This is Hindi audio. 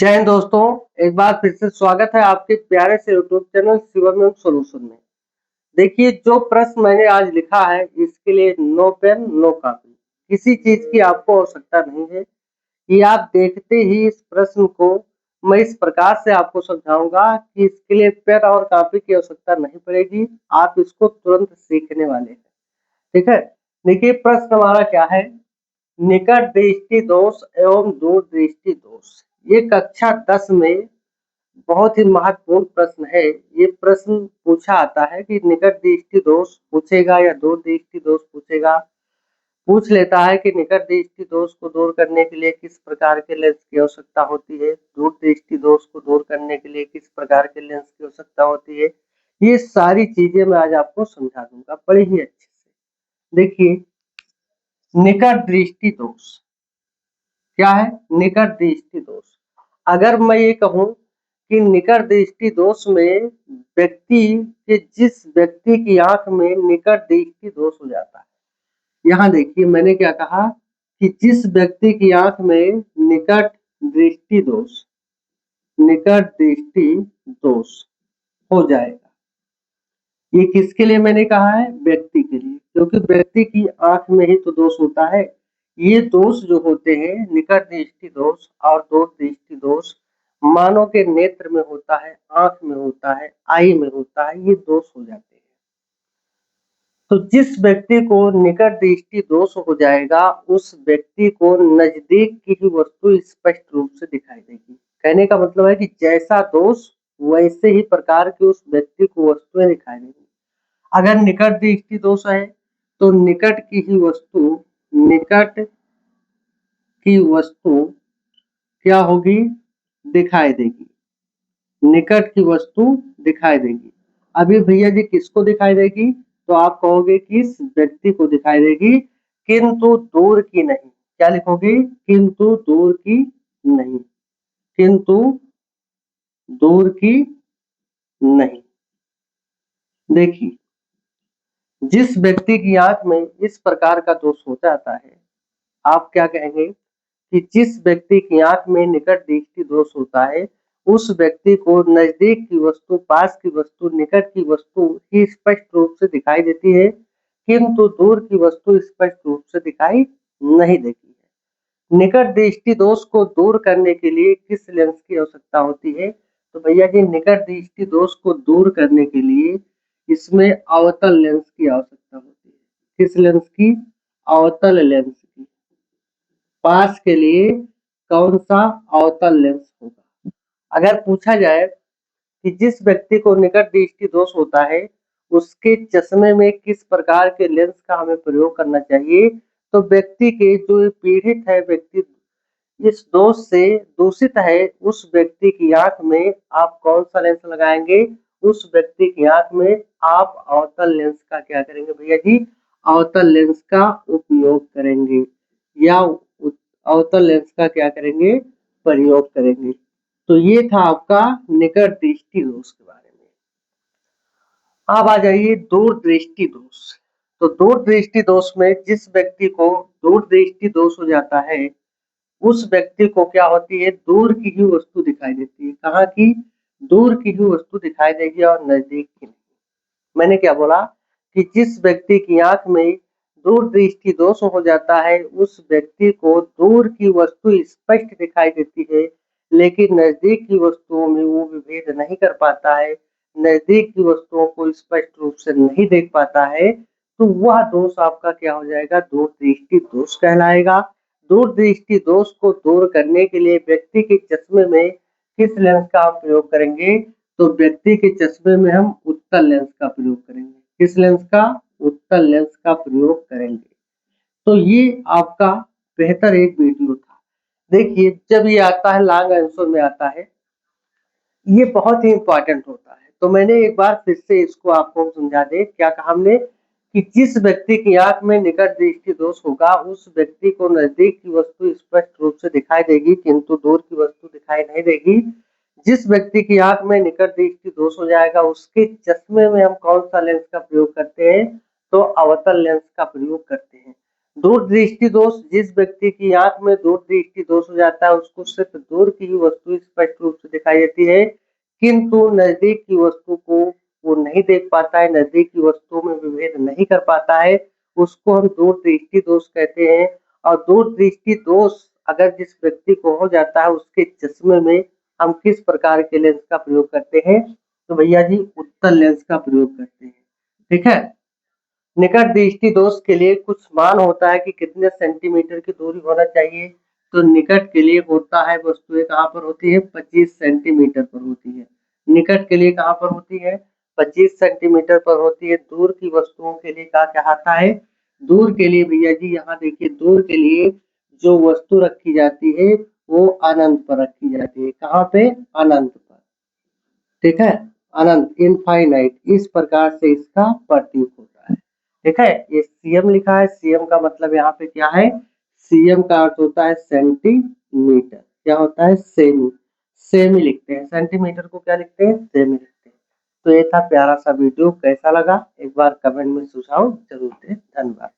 जय हिंद दोस्तों, एक बार फिर से स्वागत है आपके प्यारे से यूट्यूब चैनल शिवम सॉल्यूशन में। देखिए, जो प्रश्न मैंने आज लिखा है इसके लिए नो पेन नो कॉपी, किसी चीज की आपको आवश्यकता नहीं है। ये आप देखते ही इस प्रश्न को मैं इस प्रकार से आपको समझाऊंगा कि इसके लिए पेन और कॉपी की आवश्यकता नहीं पड़ेगी। आप इसको तुरंत सीखने वाले हैं। ठीक है, देखिए प्रश्न हमारा क्या है। निकट दृष्टि दोष एवं दूर दृष्टि दोष, ये कक्षा 10 में बहुत ही महत्वपूर्ण प्रश्न है। ये प्रश्न पूछा आता है कि निकट दृष्टि दोष पूछेगा या दूर दृष्टि दोष पूछेगा। पूछ लेता है कि निकट दृष्टि दोष को दूर करने के लिए किस प्रकार के लेंस की आवश्यकता होती है, दूर दृष्टि दोष को दूर करने के लिए किस प्रकार के लेंस की आवश्यकता होती है। ये सारी चीजें मैं आज आपको समझा दूंगा बड़े ही अच्छे से। देखिए, निकट दृष्टि दोष क्या है। निकट दृष्टि दोष, अगर मैं ये कहूं कि निकट दृष्टि दोष में व्यक्ति के जिस व्यक्ति की आंख में निकट दृष्टि दोष हो जाता है। यहाँ देखिए मैंने क्या कहा कि जिस व्यक्ति की आंख में निकट दृष्टि दोष हो जाएगा। ये किसके लिए मैंने कहा है? व्यक्ति के लिए, क्योंकि व्यक्ति की आंख में ही तो दोष होता है। ये दोष जो होते हैं, निकट दृष्टि दोष और दूर दृष्टि दोष, मानव के नेत्र में होता है, आंख में होता है, आई में होता है, ये दोष हो जाते हैं। तो जिस व्यक्ति को निकट दृष्टि दोष हो जाएगा, उस व्यक्ति को नजदीक की ही वस्तु स्पष्ट रूप से दिखाई देगी। कहने का मतलब है कि जैसा दोष वैसे ही प्रकार की उस व्यक्ति को वस्तुएं दिखाई देंगी। अगर निकट दृष्टि दोष है तो निकट की वस्तु क्या होगी? दिखाई देगी। निकट की वस्तु दिखाई देगी। अभी भैया जी किसको दिखाई देगी? तो आप कहोगे कि इस व्यक्ति को दिखाई देगी, किंतु दूर की नहीं। क्या लिखोगे? किंतु दूर की नहीं। किंतु दूर की नहीं। देखिए, जिस व्यक्ति की आंख में इस प्रकार का दोष हो जाता है, आप क्या कहेंगे कि जिस व्यक्ति की आंख में निकट दृष्टि दोष होता है, उस व्यक्ति को नजदीक की वस्तु, पास की वस्तु, निकट की वस्तु ही स्पष्ट रूप से दिखाई देती है, किंतु दूर की वस्तु स्पष्ट रूप से दिखाई नहीं देती है। निकट दृष्टि दोष को दूर करने के लिए किस लेंस की आवश्यकता होती है? तो भैया जी, निकट दृष्टि दोष को दूर करने के लिए इसमें अवतल लेंस की आवश्यकता होती है। किस लेंस की? अवतल लेंस की। पास के लिए कौन सा अवतल लेंस होगा? अगर पूछा जाए कि जिस व्यक्ति को निकट दृष्टि दोष होता है, उसके चश्मे में किस प्रकार के लेंस का हमें प्रयोग करना चाहिए, तो व्यक्ति के जो पीड़ित है, व्यक्ति इस दोष से दूषित है, उस व्यक्ति की आंख में आप कौन सा लेंस लगाएंगे? उस व्यक्ति की आंख में आप अवतल लेंस का क्या करेंगे भैया जी? अवतल लेंस का उपयोग करेंगे, या अवतल लेंस का क्या करेंगे? प्रयोग करेंगे। तो ये था आपका निकट दृष्टि दोष के बारे में। अब आ जाइए दूर दृष्टि दोष। तो दूर दृष्टि दोष में जिस व्यक्ति को दूर दृष्टि दोष हो जाता है, उस व्यक्ति को क्या होती है? दूर की ही वस्तु दिखाई देती है। कहाँ की? दूर की ही वस्तु दिखाई देगी और नजदीक की नहीं। मैंने क्या बोला कि जिस व्यक्ति की आंख में दूर दृष्टि दोष हो जाता है, उस व्यक्ति को दूर की वस्तु स्पष्ट दिखाई देती है, लेकिन नजदीक की वस्तुओं में वो विभेद नहीं कर पाता है, नजदीक की वस्तुओं को स्पष्ट रूप से नहीं देख पाता है। तो वह दोष आपका क्या हो जाएगा? दूर दृष्टि दोष कहलाएगा। दूर दृष्टि दोष को दूर करने के लिए व्यक्ति के चश्मे में किस लेंस का आप प्रयोग करेंगे? तो व्यक्ति के चश्मे में हम उत्तल लेंस का प्रयोग करेंगे। किस लेंस का? उत्तल लेंस का प्रयोग करेंगे। तो ये आपका बेहतर एक वीडियो था। देखिए, जब ये आता है लॉन्ग आंसर में आता है, ये बहुत ही इंपॉर्टेंट होता है। तो मैंने एक बार फिर से इसको आपको समझा दे। क्या कहा हमने कि जिस व्यक्ति की आंख में निकट दृष्टि दोष होगा, उस व्यक्ति को नजदीक की वस्तु स्पष्ट रूप से दिखाई देगी, किंतु दूर की वस्तु दिखाई नहीं देगी। जिस व्यक्ति की आंख में निकट दृष्टि दोष हो जाएगा, उसके चश्मे में हम कौन सा लेंस का प्रयोग करते हैं? तो अवतल लेंस का प्रयोग करते हैं। दूर दृष्टि दोष, जिस व्यक्ति की आंख में दूर दृष्टि दोष हो जाता है उसको सिर्फ दूर की ही वस्तु स्पष्ट रूप से दिखाई देती है, किंतु नजदीक की वस्तु को वो नहीं देख पाता है, नजदीक की वस्तुओं में विभेद नहीं कर पाता है, उसको हम दूर दृष्टि दोष कहते हैं। और दूर दृष्टि दोष अगर जिस व्यक्ति को हो जाता है उसके चश्मे में हम किस प्रकार के लेंस का प्रयोग करते हैं? तो भैया जी उत्तल लेंस का प्रयोग करते हैं। ठीक है। निकट दृष्टि दोष के लिए कुछ मान होता है कि कितने सेंटीमीटर की दूरी होना चाहिए। तो निकट के लिए होता है, वस्तुएं कहाँ पर होती है? 25 सेंटीमीटर पर होती है। निकट के लिए कहाँ पर होती है? 25 सेंटीमीटर पर होती है। दूर की वस्तुओं के लिए क्या कहता है? दूर के लिए भैया जी यहाँ देखिए, दूर के लिए जो वस्तु रखी जाती है वो अनंत पर रखी जाती है। कहाँ पे? अनंत पर। ठीक है, अनंत, इनफाइनाइट, इस प्रकार से इसका प्रतीक होता है। ठीक है, ये सीएम लिखा है, सीएम का मतलब यहाँ पे क्या है? सीएम का अर्थ होता है सेंटीमीटर। क्या होता है? सेमी। सेमी लिखते हैं, सेंटीमीटर को क्या लिखते हैं? सेमी लिखते हैं। तो ये था प्यारा सा वीडियो, कैसा लगा एक बार कमेंट में सुझाव जरूर दें। धन्यवाद।